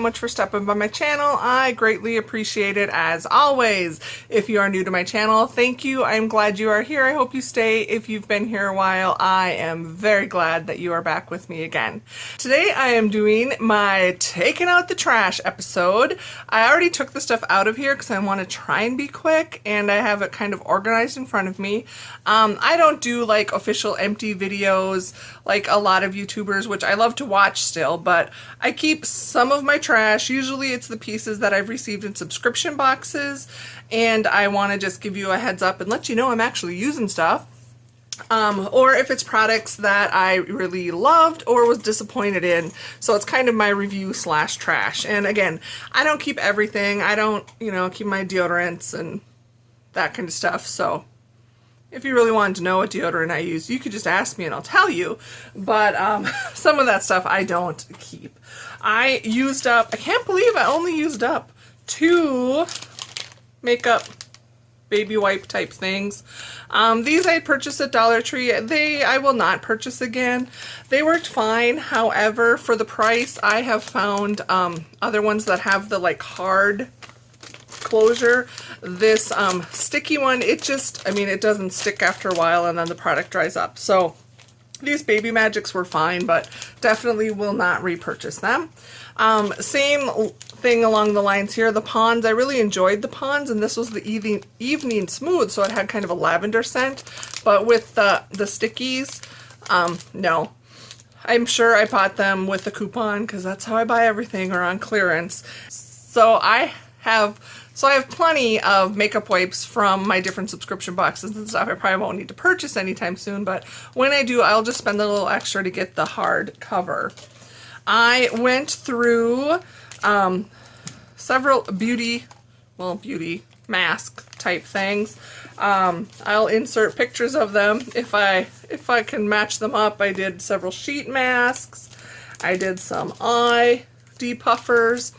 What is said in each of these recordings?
much for stopping by my channel. I greatly appreciate it as always. If you are new to my channel, thank you. I'm glad you are here. I hope you stay. If you've been here a while, I am very glad that you are back with me again. Today I am doing my taking out the trash episode. I already took the stuff out of here because I want to try and be quick, and I have it kind of organized in front of me. I don't do like official empty videos like a lot of YouTubers, which I love to watch still, but I keep some of my trash. Usually it's the pieces that I've received in subscription boxes, and I want to just give you a heads up and let you know I'm actually using stuff. Or if it's products that I really loved or was disappointed in. So it's kind of my review slash trash. And again, I don't keep everything. I don't, keep my deodorants and that kind of stuff. So if you really wanted to know what deodorant I use, you could just ask me and I'll tell you. But some of that stuff I don't keep. I used up, I can't believe I only used up 2 makeup baby wipe type things. These I had purchased at Dollar Tree. I will not purchase again. They worked fine. However, for the price, I have found other ones that have the like hard closure. This sticky one, it doesn't stick after a while and then the product dries up. So these Baby Magics were fine, but definitely will not repurchase them. Same thing along the lines here. The Ponds, I really enjoyed the Ponds, and this was the evening smooth, so it had kind of a lavender scent. But with the stickies, no. I'm sure I bought them with a coupon because that's how I buy everything, or on clearance. So I have plenty of makeup wipes from my different subscription boxes and stuff. I probably won't need to purchase anytime soon, but when I do, I'll just spend a little extra to get the hard cover. I went through several beauty mask type things. I'll insert pictures of them if I can match them up. I did several sheet masks. I did some eye depuffers.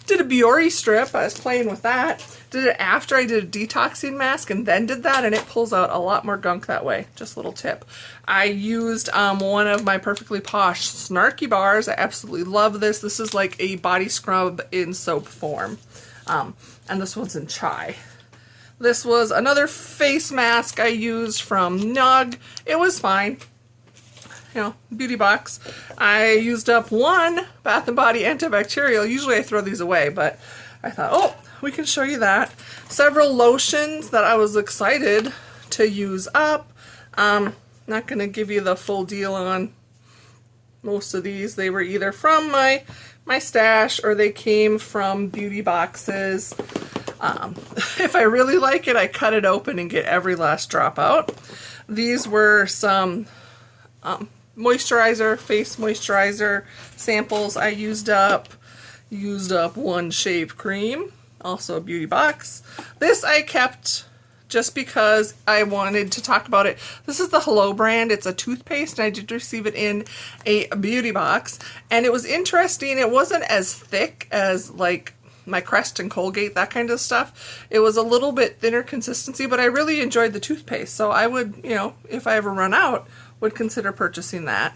Did a Biore strip. I was playing with that. Did it after I did a detoxing mask and then did that, and it pulls out a lot more gunk that way. Just a little tip. I used one of my Perfectly Posh Snarky bars. I absolutely love this. This is like a body scrub in soap form. And this one's in chai. This was another face mask I used from Nug. It was fine. Beauty box. I used up 1 Bath & Body antibacterial. Usually I throw these away, but I thought, oh, we can show you that. Several lotions that I was excited to use up. Not going to give you the full deal on most of these. They were either from my stash or they came from beauty boxes. If I really like it, I cut it open and get every last drop out. These were some moisturizer, face moisturizer samples I used up. Used up 1 shave cream, also a beauty box. This I kept just because I wanted to talk about it. This is the Hello brand. It's a toothpaste, and I did receive it in a beauty box. And it was interesting. It wasn't as thick as like my Crest and Colgate, that kind of stuff. It was a little bit thinner consistency, but I really enjoyed the toothpaste. So I would, if I ever run out, would consider purchasing that.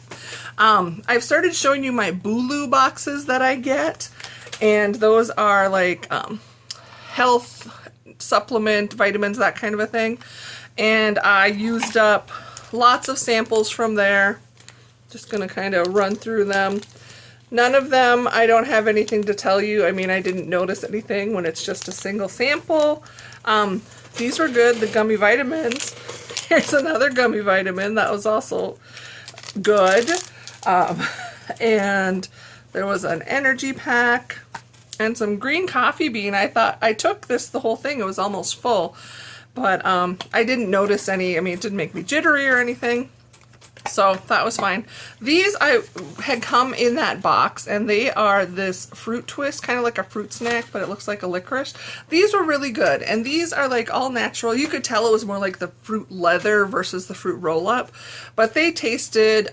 I've started showing you my Bulu boxes that I get, and those are like health supplement, vitamins, that kind of a thing. And I used up lots of samples from there. Just gonna kind of run through them. None of them, I don't have anything to tell you. I mean, I didn't notice anything when it's just a single sample. These were good, the gummy vitamins. Here's another gummy vitamin that was also good. And there was an energy pack and some green coffee bean. I took the whole thing. It was almost full, but I didn't notice any. I mean, it didn't make me jittery or anything. So that was fine. These I had come in that box, and they are this fruit twist, kind of like a fruit snack, but it looks like a licorice. These were really good, and these are like all natural. You could tell it was more like the fruit leather versus the fruit roll-up, but they tasted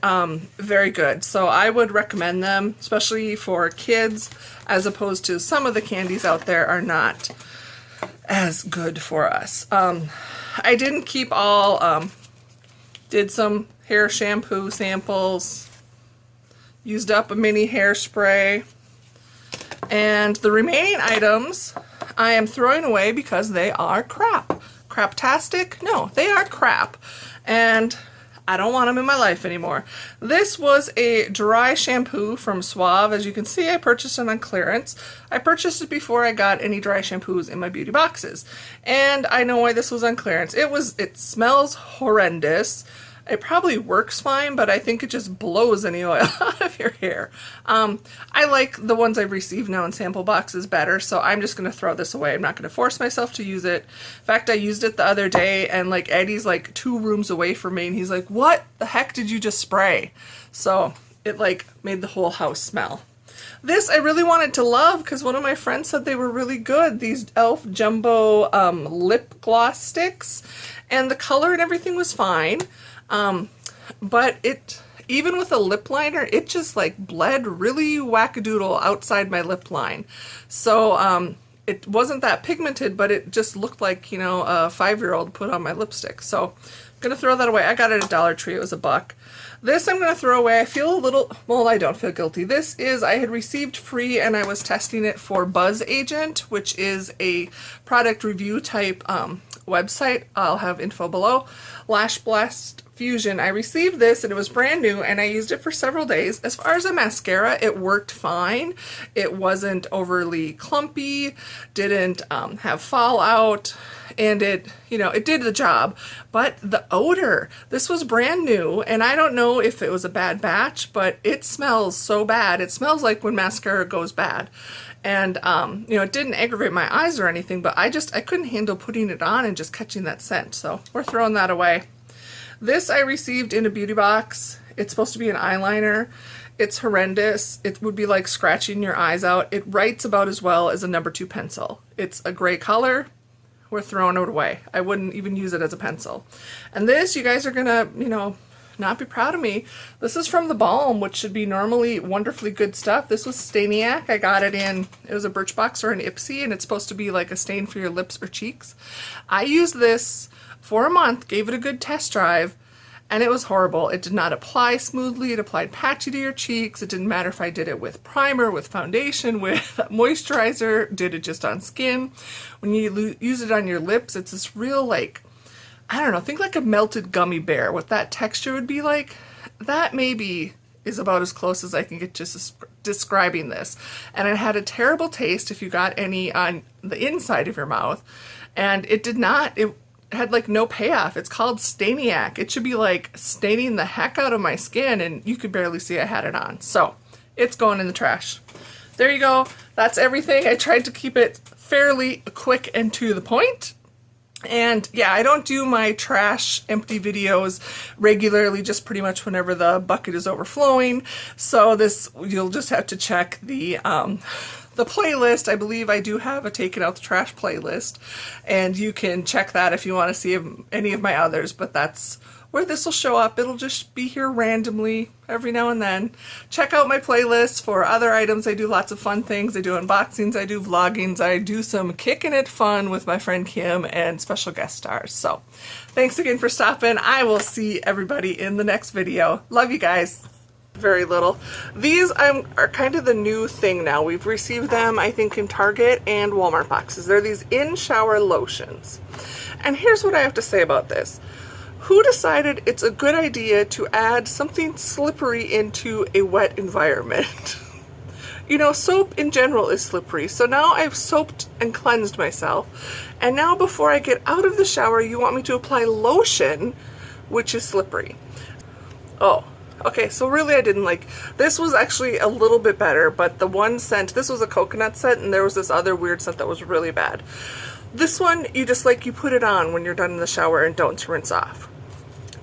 very good. So I would recommend them, especially for kids, as opposed to some of the candies out there are not as good for us. I didn't keep all, did some hair shampoo samples, used up a mini hairspray. And the remaining items I am throwing away because they are crap. Craptastic? No, they are crap. And I don't want them in my life anymore. This was a dry shampoo from Suave. As you can see, I purchased it on clearance. I purchased it before I got any dry shampoos in my beauty boxes. And I know why this was on clearance. It smells horrendous. It probably works fine, but I think it just blows any oil out of your hair. I like the ones I've received now in sample boxes better, so I'm just going to throw this away. I'm not going to force myself to use it. In fact, I used it the other day, and like Eddie's like 2 rooms away from me, and he's like, "What the heck did you just spray?" So it like made the whole house smell. This I really wanted to love because one of my friends said they were really good. These e.l.f. Jumbo lip gloss sticks, and the color and everything was fine. But even with a lip liner, it just like bled really wackadoodle outside my lip line. So, it wasn't that pigmented, but it just looked like, you know, a 5-year-old put on my lipstick. So, I'm gonna throw that away. I got it at Dollar Tree. It was $1. This I'm gonna throw away. I feel a little, well, I don't feel guilty. This is, I had received free and I was testing it for Buzz Agent, which is a product review type, website. I'll have info below. Lash Blast Fusion. I received this and it was brand new and I used it for several days. As far as a mascara, it worked fine. It wasn't overly clumpy, didn't have fallout, and it, you know, it did the job. But the odor, this was brand new, and I don't know if it was a bad batch, but it smells so bad. It smells like when mascara goes bad. And, you know, it didn't aggravate my eyes or anything, but I couldn't handle putting it on and just catching that scent. So we're throwing that away. This I received in a beauty box. It's supposed to be an eyeliner. It's horrendous. It would be like scratching your eyes out. It writes about as well as a number 2 pencil. It's a gray color. We're throwing it away. I wouldn't even use it as a pencil. And this, you guys are gonna, you know, not be proud of me. This is from the Balm, which should be normally wonderfully good stuff. This was Stainiac. I got it in, it was a Birchbox or an Ipsy, and it's supposed to be like a stain for your lips or cheeks. I used this for a month, gave it a good test drive, and it was horrible. It did not apply smoothly. It applied patchy to your cheeks. It didn't matter if I did it with primer, with foundation, with moisturizer, did it just on skin. When you use it on your lips, it's this real, like, I don't know, think like a melted gummy bear, what that texture would be like. That maybe is about as close as I can get just describing this. And it had a terrible taste if you got any on the inside of your mouth. And it did not, it had like no payoff. It's called Stainiac. It should be like staining the heck out of my skin, and you could barely see I had it on. So it's going in the trash. There you go. That's everything. I tried to keep it fairly quick and to the point. And yeah, I don't do my trash empty videos regularly, just pretty much whenever the bucket is overflowing. So this, you'll just have to check the playlist. I believe I do have a Taking Out the Trash playlist, and you can check that if you want to see any of my others, but that's where this will show up. It'll just be here randomly every now and then. Check out my playlist for other items. I do lots of fun things. I do unboxings, I do vloggings, I do some kicking it fun with my friend Kim and special guest stars. So thanks again for stopping. I will see everybody in the next video. Love you guys. Very little. These are kind of the new thing now. We've received them, I think, in Target and Walmart boxes. They're these in-shower lotions. And here's what I have to say about this. Who decided it's a good idea to add something slippery into a wet environment? You know, soap in general is slippery. So now I've soaped and cleansed myself. And now before I get out of the shower, you want me to apply lotion, which is slippery. Oh. Okay, so really I didn't like, this was actually a little bit better, but the one scent, this was a coconut scent, and there was this other weird scent that was really bad. This one, you just like, you put it on when you're done in the shower and don't rinse off.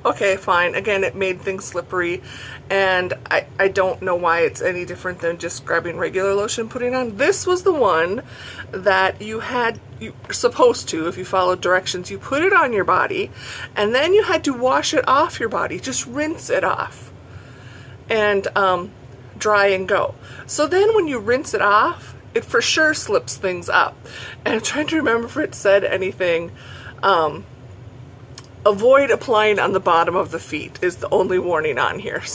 Okay, fine. Again, it made things slippery, and I don't know why it's any different than just grabbing regular lotion and putting it on. This was the one that you're supposed to, if you followed directions, you put it on your body, and then you had to wash it off your body, just rinse it off. And dry and go. So then when you rinse it off, it for sure slips things up. And I'm trying to remember if it said anything. Avoid applying on the bottom of the feet is the only warning on here. So